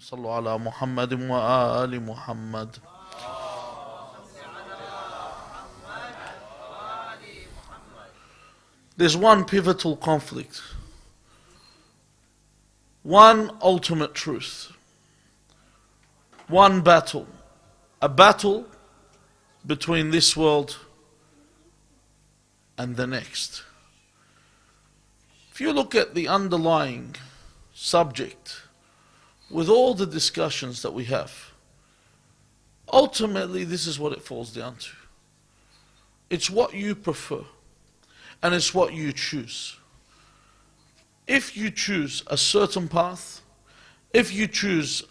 صلوا على محمد وآل محمد. There's one pivotal conflict, one ultimate truth, one battle, a battle between this world and the next. If you look at the underlying subject, with all the discussions that we have, ultimately this is what it falls down to. It's what you prefer, and it's what you choose. If you choose a certain path, if you choose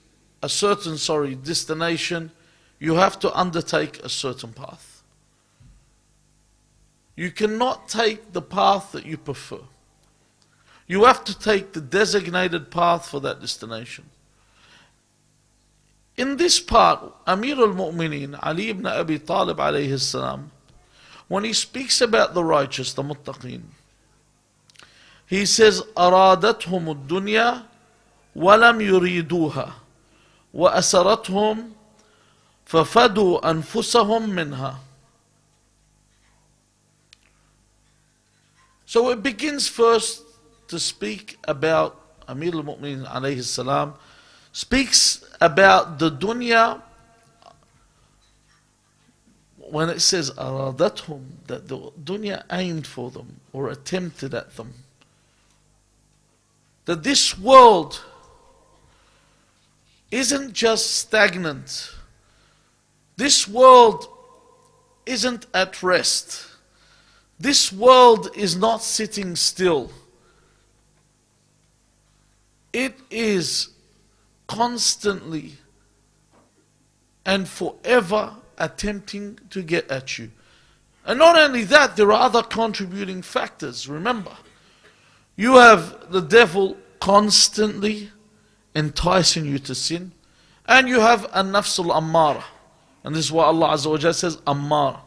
a certain, destination, you have to undertake a certain path. You cannot take the path that you prefer. You have to take the designated path for that destination. In this part, Amir al-Mu'mineen, Ali ibn Abi Talib alayhi salam, when he speaks about the righteous, the muttaqeen, he says, أرادتهم الدنيا ولم يريدوها وأسرتهم ففدوا أنفسهم منها. So it begins first to speak about Amir al-Mu'mineen alayhi salam, speaks about the dunya when it says أرادتهم, that the dunya aimed for them or attempted at them. That this world isn't just stagnant. This world isn't at rest. This world is not sitting still. It is constantly and forever attempting to get at you. And not only that, there are other contributing factors. Remember, you have the devil constantly enticing you to sin, and you have an-nafs al-ammara. And this is what Allah Azza wa Jalla says, ammara.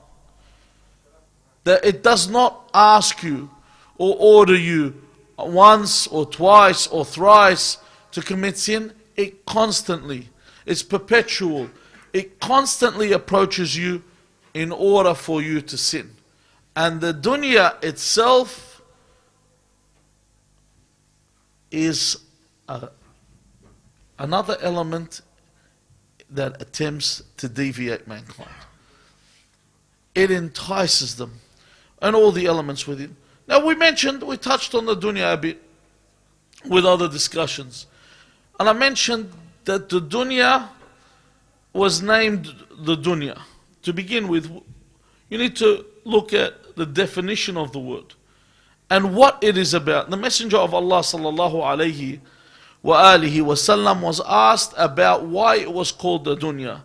That it does not ask you or order you once or twice or thrice to commit sin. It constantly, it's perpetual. It constantly approaches you in order for you to sin. And the dunya itself is another element that attempts to deviate mankind. It entices them, and all the elements within. Now we touched on the dunya a bit with other discussions. And I mentioned that the dunya was named the dunya. To begin with, you need to look at the definition of the word and what it is about. The Messenger of Allah sallallahu alayhi wa alihi wasallam was asked about why it was called the dunya.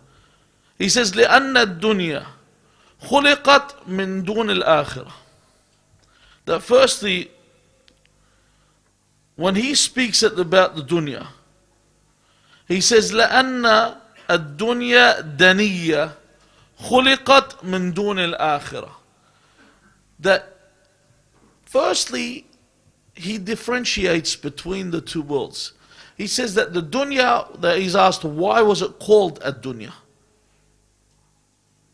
He says, لأن الدنيا خلقت من دون الآخرة. That firstly, when he speaks about the dunya, he says, لأن الدنيا دنية خلقت من دون الآخرة. That firstly, he differentiates between the two worlds. He says that the dunya, that he's asked, why was it called ad-dunya?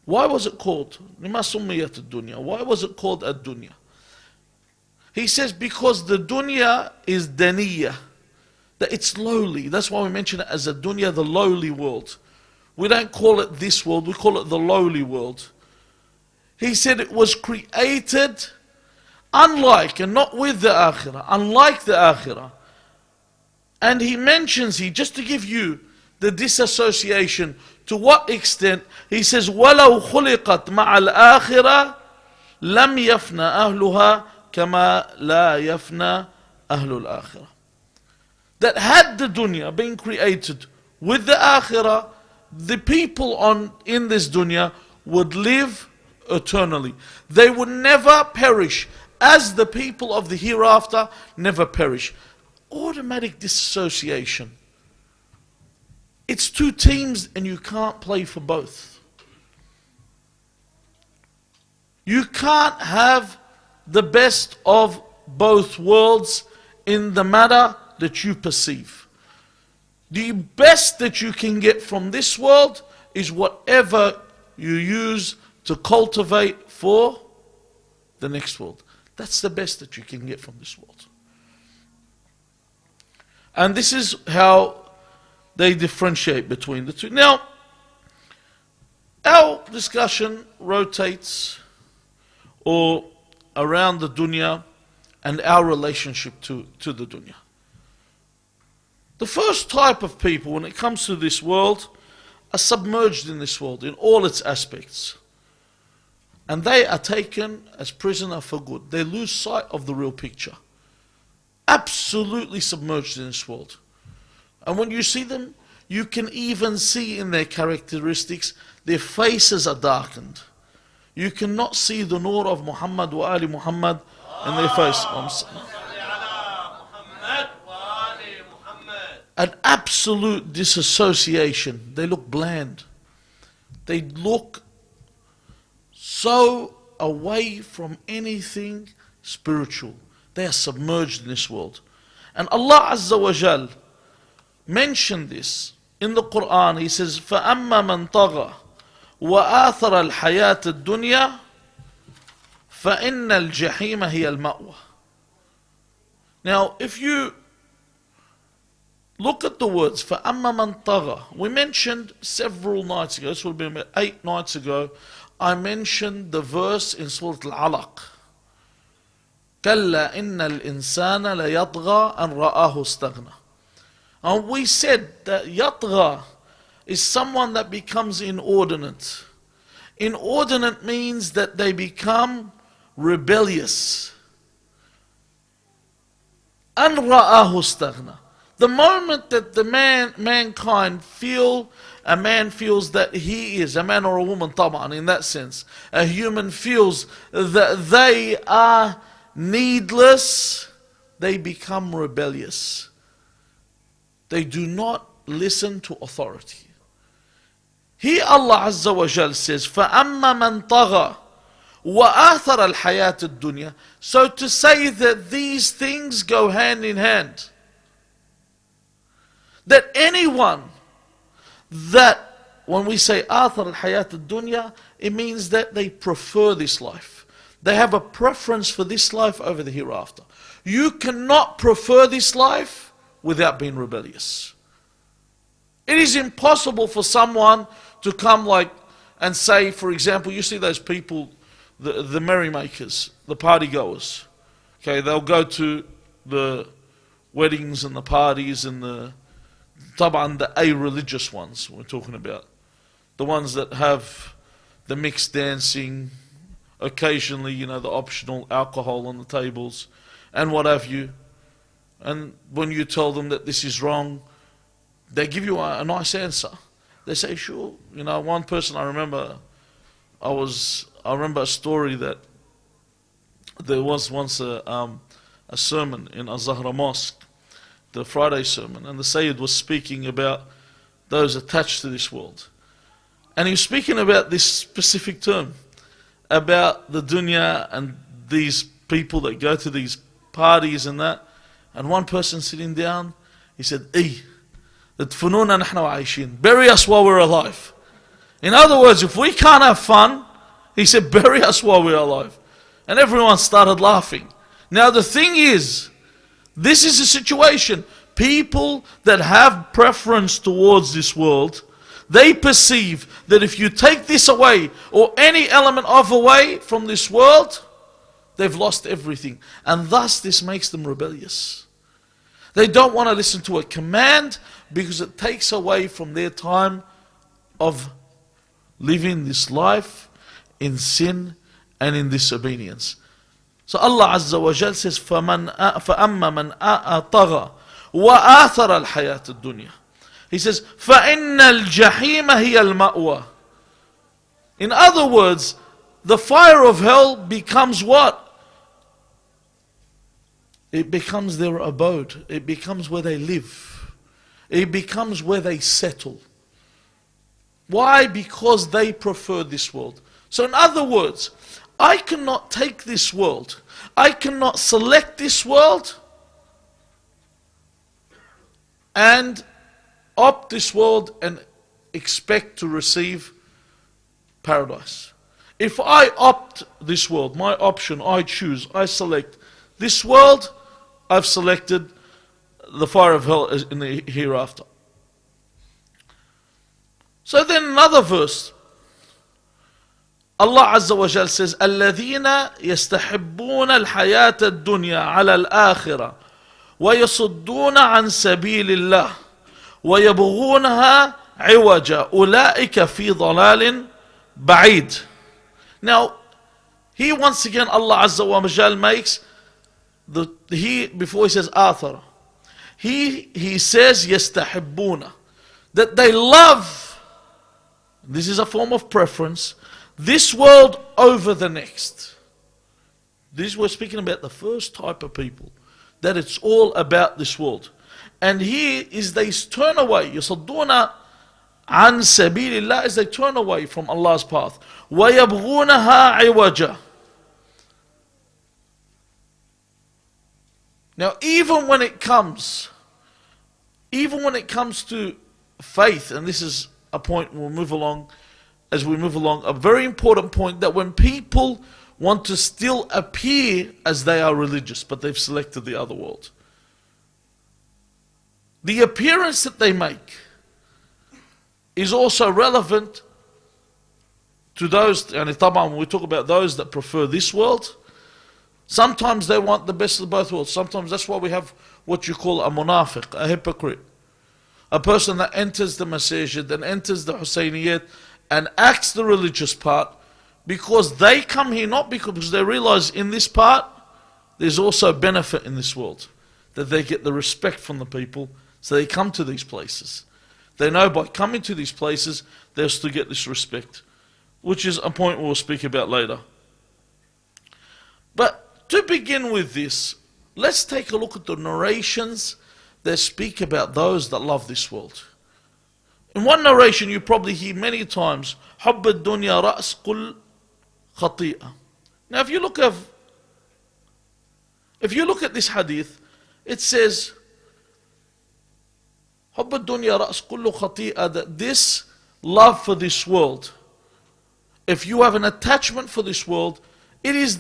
Why was it called? لما سميت الدنيا? Why was it called ad-dunya? He says because the dunya is daniyah, that it's lowly. That's why we mention it as a dunya, the lowly world. We don't call it this world, we call it the lowly world. He said it was created unlike and not with the akhirah, unlike the akhirah. And he mentions here, just to give you the disassociation, to what extent, he says, وَلَوْ خُلِقَتْ مَعَ الْآخِرَةِ لَمْ يَفْنَ أَهْلُهَا كَمَا لَا يَفْنَ أَهْلُ الْآخِرَةِ. That had the dunya been created with the akhirah, the people in this dunya would live eternally. They would never perish, as the people of the hereafter never perish. Automatic disassociation. It's two teams and you can't play for both. You can't have the best of both worlds in the matter that you perceive. The best that you can get from this world is whatever you use to cultivate for the next world. That's the best that you can get from this world. And this is how they differentiate between the two. Now, our discussion rotates or around the dunya and our relationship to the dunya. The first type of people when it comes to this world are submerged in this world in all its aspects. And they are taken as prisoner for good. They lose sight of the real picture. Absolutely submerged in this world. And when you see them, you can even see in their characteristics, their faces are darkened. You cannot see the nur of Muhammad wa Ali Muhammad in their face. An absolute disassociation. They look bland. They look so away from anything spiritual. They are submerged in this world. And Allah Azza wa Jal mentioned this in the Quran. He says, فَأَمَّا مَنْ طَغَى وَآثَرَ الْحَيَاةَ الدُّنْيَا فَإِنَّ الْجَحِيمَ هِيَ الْمَأْوَى. Now, if you look at the words, فَأَمَّا مَنْ طَغَى. We mentioned several nights ago, this would have been about 8 nights ago, I mentioned the verse in Surah Al-Alaq. كَلَّا إِنَّ الْإِنسَانَ لَيَطْغَى أَنْ رَآهُ اسْتَغْنَى. And we said that yatgha is someone that becomes inordinate. Inordinate means that they become rebellious. أَنْ رَآهُ اسْتَغْنَى. The moment that the mankind a man feels that he is, a man or a woman, طبعا, in that sense, a human feels that they are needless, they become rebellious. They do not listen to authority. Here Allah Azza wa Jal says, فَأَمَّا مَنْ طَغَى وَآثَرَ الْحَيَاةَ الدُّنْيَا. So to say that these things go hand in hand. That anyone that, when we say آثَرَ الْحَيَاةَ الدُّنْيا, it means that they prefer this life. They have a preference for this life over the hereafter. You cannot prefer this life without being rebellious. It is impossible for someone to come and say, for example, you see those people, the merrymakers, the party goers. Okay, they'll go to the weddings and the parties and the a-religious ones we're talking about. The ones that have the mixed dancing, occasionally, the optional alcohol on the tables, and what have you. And when you tell them that this is wrong, they give you a nice answer. They say, sure. One person I remember a story that there was once a sermon in Al-Zahra Mosque, the Friday sermon, and the Sayyid was speaking about those attached to this world. And he was speaking about this specific term, about the dunya and these people that go to these parties and that. And one person sitting down, he said, تدفنونا نحن وعايشين. Bury us while we're alive. In other words, if we can't have fun, he said, bury us while we're alive. And everyone started laughing. Now the thing is, this is a situation. People that have preference towards this world, they perceive that if you take this away, or any element of away from this world, they've lost everything. And thus this makes them rebellious. They don't want to listen to a command because it takes away from their time of living this life in sin and in disobedience. So Allah Azza wa Jal says, فَأَمَّا مَنْ طَغَى وَآثَرَ الْحَيَاةَ الدُّنْيَا. He says, فَإِنَّ الْجَحِيمَ هِيَ الْمَأْوَى. In other words, the fire of hell becomes what? It becomes their abode. It becomes where they live. It becomes where they settle. Why? Because they prefer this world. So in other words, I cannot take this world. I cannot select this world and opt this world and expect to receive paradise. If I opt this world, my option, I choose, I select this world, I've selected the fire of hell in the hereafter. So then another verse, Allah Azza wa Jal says, الَّذِينَ يَسْتَحِبُّونَ الْحَيَاةَ الدُّنْيَا عَلَى الْآخِرَةِ وَيَصُدُّونَ عَنْ سَبِيلِ اللَّهِ وَيَبْغُونَهَا عِوَجًا أُولَئِكَ فِي ضَلَالٍ بَعِيدٍ. Now, here once again Allah Azza wa Jal makes before he says آثَرَ, he says يَسْتَحِبُّونَ, that they love, this is a form of preference, this world over the next. This, we're speaking about the first type of people, that it's all about this world. And here is they turn away, يَصُدُّونَ عَنْ سَبِيلِ اللَّهِ, is they turn away from Allah's path. وَيَبْغُونَهَا عِوَجًا. Now even when it comes to faith, and this is a point we'll move along, as we move along, a very important point, that when people want to still appear as they are religious, but they've selected the other world, the appearance that they make is also relevant to those, and when we talk about those that prefer this world, sometimes they want the best of both worlds. Sometimes that's why we have what you call a munafiq, a hypocrite. A person that enters the masajid and enters the Husayniyat and acts the religious part, because they come here not because they realize in this part there's also benefit in this world, that they get the respect from the people, so they come to these places. They know by coming to these places they'll still get this respect, which is a point we'll speak about later. But to begin with this, let's take a look at the narrations that speak about those that love this world. In one narration you probably hear many times, حُبَّ الدُّنْيَا رَأْسُ كُلِّ خَطِيئَةٍ. Now if you look at this hadith, it says حُبَّ الدُّنْيَا رَأْسُ كُلِّ خَطِيئَةٍ, that this love for this world, if you have an attachment for this world, it is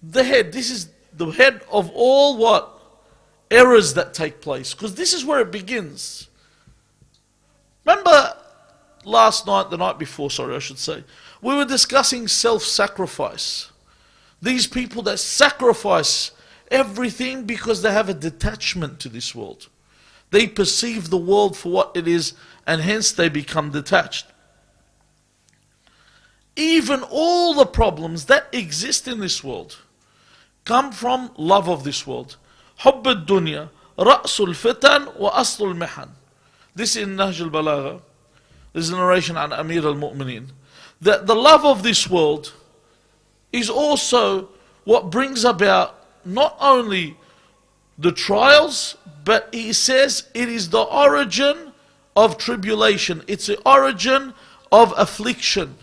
the head. This is the head of all what? Errors that take place. Because this is where it begins. Remember the night before, I should say, we were discussing self-sacrifice. These people that sacrifice everything because they have a detachment to this world. They perceive the world for what it is, and hence they become detached. Even all the problems that exist in this world come from love of this world. حُبُّ الدُّنْيَا رَأْسُ الْفِتَنِ وَأَصْلُ الْمِحَنِ. This is in Nahj al-Balagha. This is a narration on Amir al-Mu'mineen. That the love of this world is also what brings about not only the trials, but he says it is the origin of tribulation. It's the origin of affliction.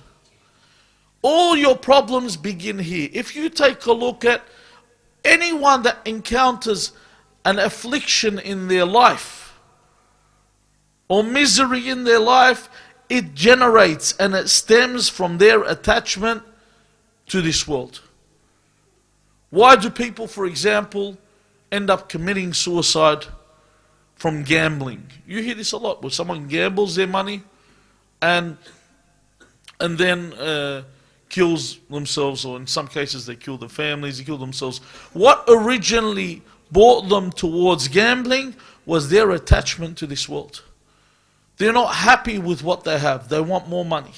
All your problems begin here. If you take a look at anyone that encounters an affliction in their life, or misery in their life, it generates and it stems from their attachment to this world. Why do people, for example, end up committing suicide from gambling? You hear this a lot, where someone gambles their money and then kills themselves, or in some cases they kill their families, they kill themselves. What originally brought them towards gambling was their attachment to this world. They're not happy with what they have. They want more money.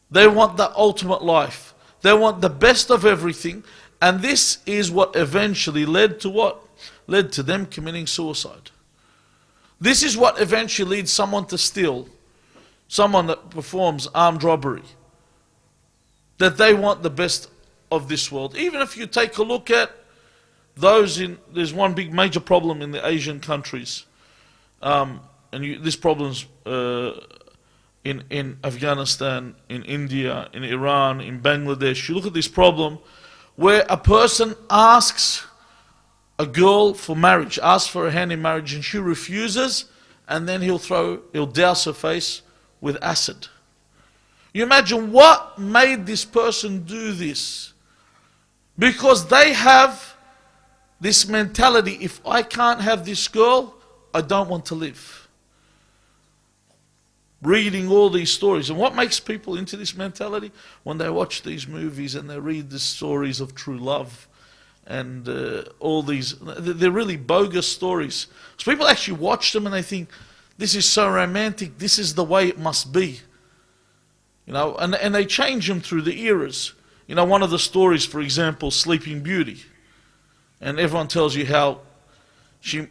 They want the ultimate life. They want the best of everything. And this is what eventually led to what? Led to them committing suicide. This is what eventually leads someone to steal. Someone that performs armed robbery. That they want the best of this world. Even if you take a look at those there's one big major problem in the Asian countries. This problem's in Afghanistan, in India, in Iran, in Bangladesh. You look at this problem where a person asks a girl for marriage, asks for a hand in marriage, and she refuses, and then he'll douse her face with acid. You imagine what made this person do this? Because they have this mentality, if I can't have this girl, I don't want to live. Reading all these stories. And what makes people into this mentality? When they watch these movies and they read the stories of true love and all these, they're really bogus stories. So people actually watch them and they think, this is so romantic, this is the way it must be. You know, and they change them through the eras. You know, one of the stories, for example, Sleeping Beauty. And everyone tells you how she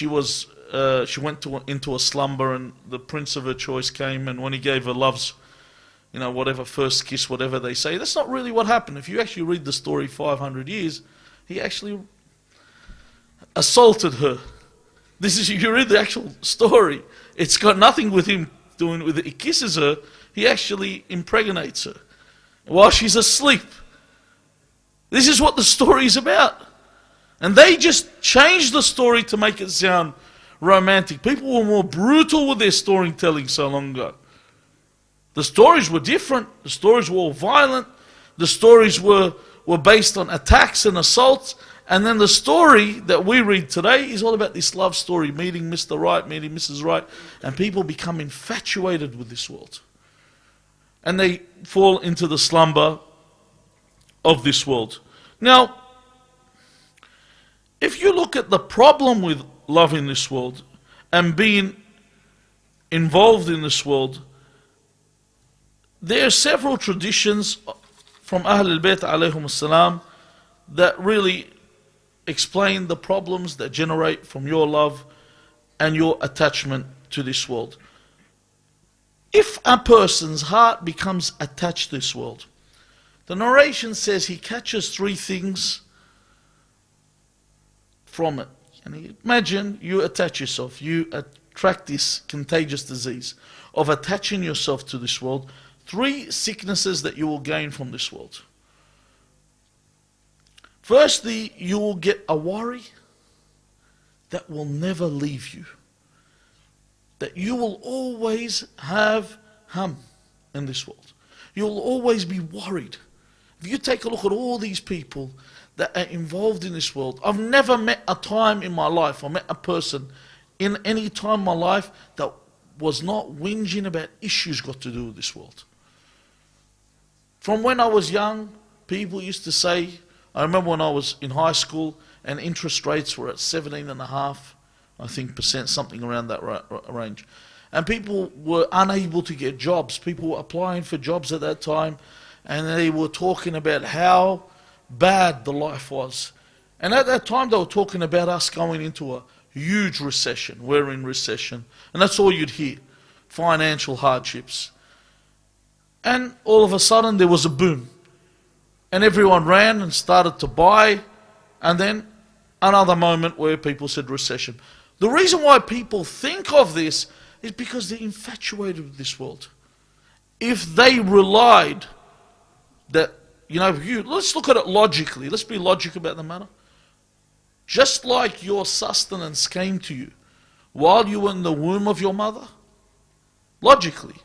went into a slumber and the prince of her choice came, and when he gave her love's, you know, whatever, first kiss, whatever they say, that's not really what happened. If you actually read the story 500 years, he actually assaulted her. You read the actual story. It's got nothing with him doing with it. He kisses her, he actually impregnates her while she's asleep. This is what the story is about. And they just changed the story to make it sound romantic. People were more brutal with their storytelling so long ago. The stories were different. The stories were all violent. The stories were based on attacks and assaults. And then the story that we read today is all about this love story, meeting Mr. Right, meeting Mrs. Right, and people become infatuated with this world. And they fall into the slumber of this world. Now, if you look at the problem with love in this world and being involved in this world, there are several traditions from Ahl al-Bayt alayhum as-salam that really explain the problems that generate from your love and your attachment to this world. If a person's heart becomes attached to this world, the narration says he catches three things from it. And imagine you attach yourself, you attract this contagious disease of attaching yourself to this world. Three sicknesses that you will gain from this world. Firstly, you will get a worry that will never leave you. That you will always have hum in this world. You will always be worried. If you take a look at all these people that are involved in this world, I've never met a time in my life, or met a person in any time in my life that was not whinging about issues got to do with this world. From when I was young, people used to say, I remember when I was in high school and interest rates were at 17.5%, I think, something around that range. And people were unable to get jobs. People were applying for jobs at that time, and they were talking about how bad the life was. And at that time they were talking about us going into a huge recession. We're in recession. And that's all you'd hear. Financial hardships. And all of a sudden there was a boom. And everyone ran and started to buy. And then another moment where people said recession. The reason why people think of this is because they're infatuated with this world. If they relied that, you know, let's look at it logically. Let's be logical about the matter. Just like your sustenance came to you while you were in the womb of your mother, logically,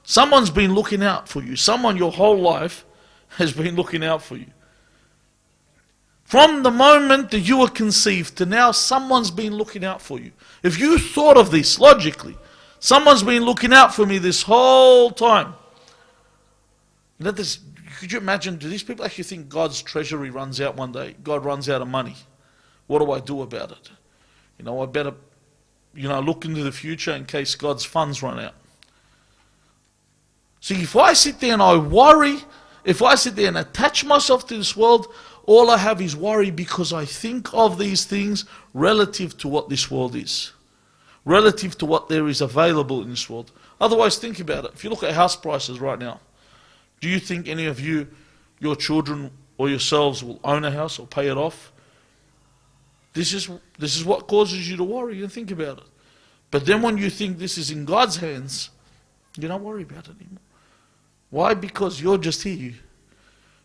someone's been looking out for you. Someone your whole life has been looking out for you. From the moment that you were conceived to now, someone's been looking out for you. If you thought of this logically, someone's been looking out for me this whole time. You know, could you imagine, do these people actually think God's treasury runs out one day? God runs out of money. What do I do about it? You know, I better, look into the future in case God's funds run out. See, if I sit there and I worry, if I sit there and attach myself to this world, all I have is worry because I think of these things relative to what this world is. Relative to what there is available in this world. Otherwise, think about it. If you look at house prices right now, do you think any of you, your children or yourselves will own a house or pay it off? This is what causes you to worry and think about it. But then when you think this is in God's hands, you don't worry about it anymore. Why? Because you're just here.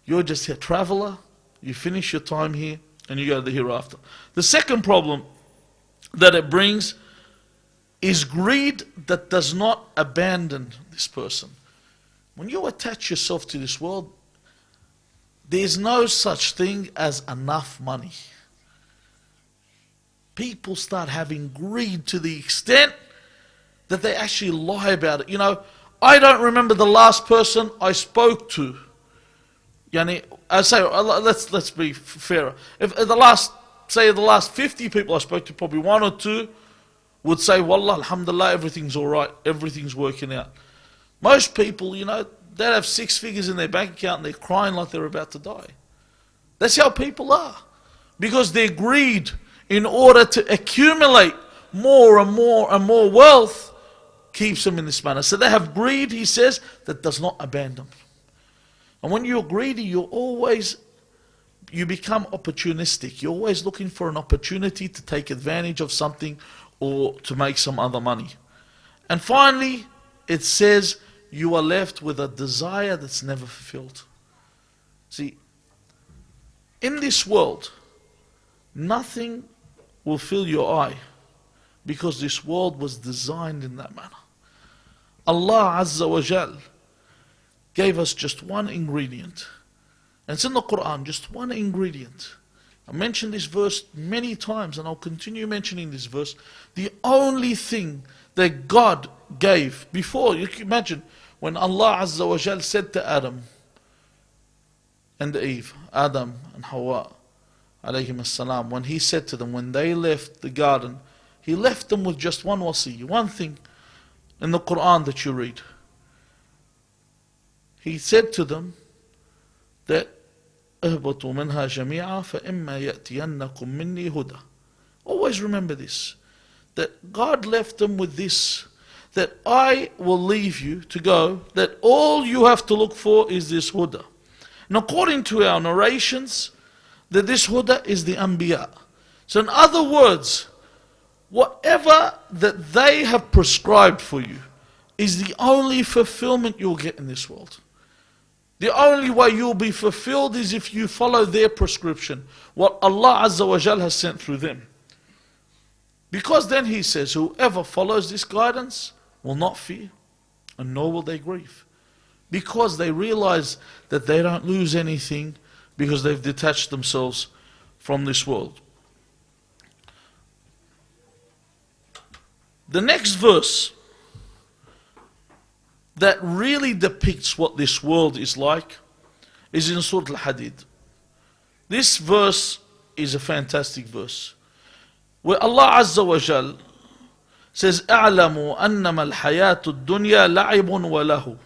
You're just a traveler. You finish your time here and you go to the hereafter. The second problem that it brings is greed that does not abandon this person. When you attach yourself to this world, there's no such thing as enough money. People start having greed to the extent that they actually lie about it. You know, I don't remember the last person I spoke to. I say, let's be fairer. If the last 50 people I spoke to, probably one or two would say, Wallah, alhamdulillah, everything's all right, everything's working out. Most people, you know, they have 6 figures in their bank account and they're crying like they're about to die. That's how people are. Because their greed, in order to accumulate more and more and more wealth, keeps them in this manner. So they have greed, he says, that does not abandon them. And when you're greedy, you become opportunistic. You're always looking for an opportunity to take advantage of something or to make some other money. And finally, it says you are left with a desire that's never fulfilled. See, in this world, nothing will fill your eye because this world was designed in that manner. Allah Azza wa Jal gave us just one ingredient. And it's in the Quran, just one ingredient. I mentioned this verse many times and I'll continue mentioning this verse. The only thing that God gave before, you can imagine when Allah Azza wa Jal said to Adam and Eve, Adam and Hawa alayhim as-salam, when he said to them, when they left the garden, he left them with just one wasi, one thing in the Quran that you read. He said to them that اهبطوا منها جميعا فإما يأتينكم مني هدى. Always remember this, that God left them with this, that I will leave you to go, that all you have to look for is this huda. And according to our narrations, that this huda is the Anbiya. So in other words, whatever that they have prescribed for you is the only fulfillment you'll get in this world. The only way you'll be fulfilled is if you follow their prescription, what Allah Azza wa Jal has sent through them. Because then he says, whoever follows this guidance will not fear, and nor will they grieve. Because they realize that they don't lose anything because they've detached themselves from this world. The next verse that really depicts what this world is like is in Surah Al-Hadid. This verse is a fantastic verse, where Allah Azza wa Jal says, اعلموا أنما الحياة الدنيا لعب وله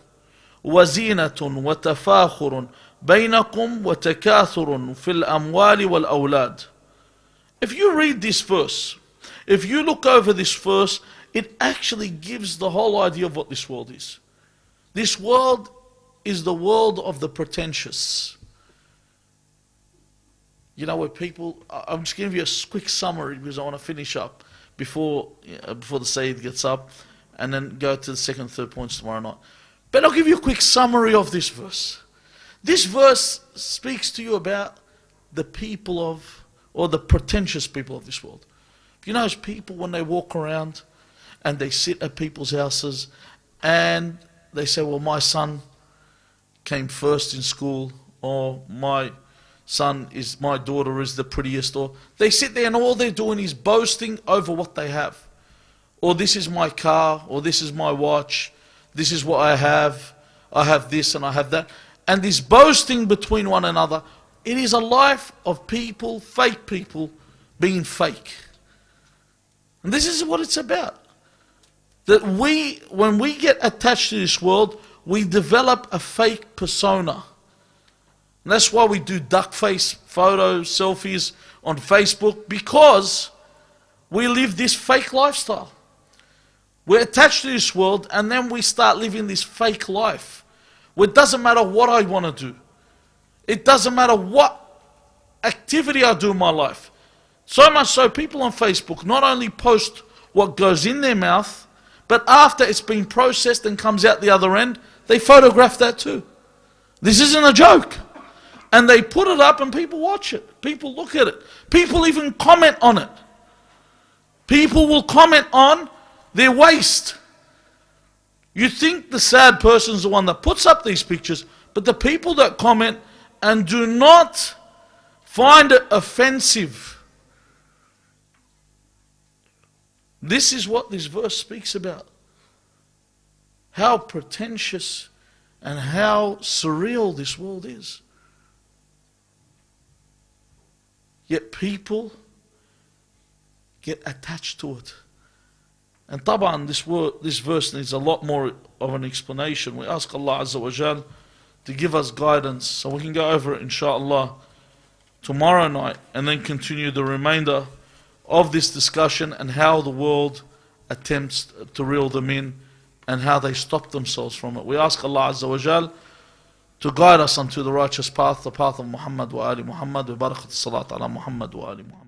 وزينة وتفاخر بينكم وتكاثر في الأموال والأولاد. If you read this verse, if you look over this verse, it actually gives the whole idea of what this world is. This world is the world of the pretentious. You know, where people, I'm just giving you a quick summary because I want to finish up before the Sayyid gets up and then go to the second, third points tomorrow night. But I'll give you a quick summary of this verse. This verse speaks to you about the people of, or the pretentious people of this world. You know those people when they walk around and they sit at people's houses and they say, well, my son came first in school, or my daughter is the prettiest, or they sit there and all they're doing is boasting over what they have. Or this is my car, or this is my watch, this is what I have this and I have that. And this boasting between one another, it is a life of people, fake people, being fake. And this is what it's about. That when we get attached to this world, we develop a fake persona. And that's why we do duck face photos, selfies on Facebook, because we live this fake lifestyle. We're attached to this world and then we start living this fake life. Where it doesn't matter what I want to do. It doesn't matter what activity I do in my life. So much so people on Facebook not only post what goes in their mouth, but after it's been processed and comes out the other end, they photograph that too. This isn't a joke. And they put it up and people watch it. People look at it. People even comment on it. People will comment on They're waste. You think the sad person's the one that puts up these pictures, but the people that comment and do not find it offensive. This is what this verse speaks about. How pretentious and how surreal this world is. Yet people get attached to it. And طبعا this verse needs a lot more of an explanation. We ask Allah Azza wa Jal to give us guidance so we can go over it inshallah tomorrow night and then continue the remainder of this discussion and how the world attempts to reel them in and how they stop themselves from it. We ask Allah Azza wa Jal to guide us unto the righteous path, the path of Muhammad wa Ali Muhammad, wa barakat salat ala Muhammad wa Ali Muhammad.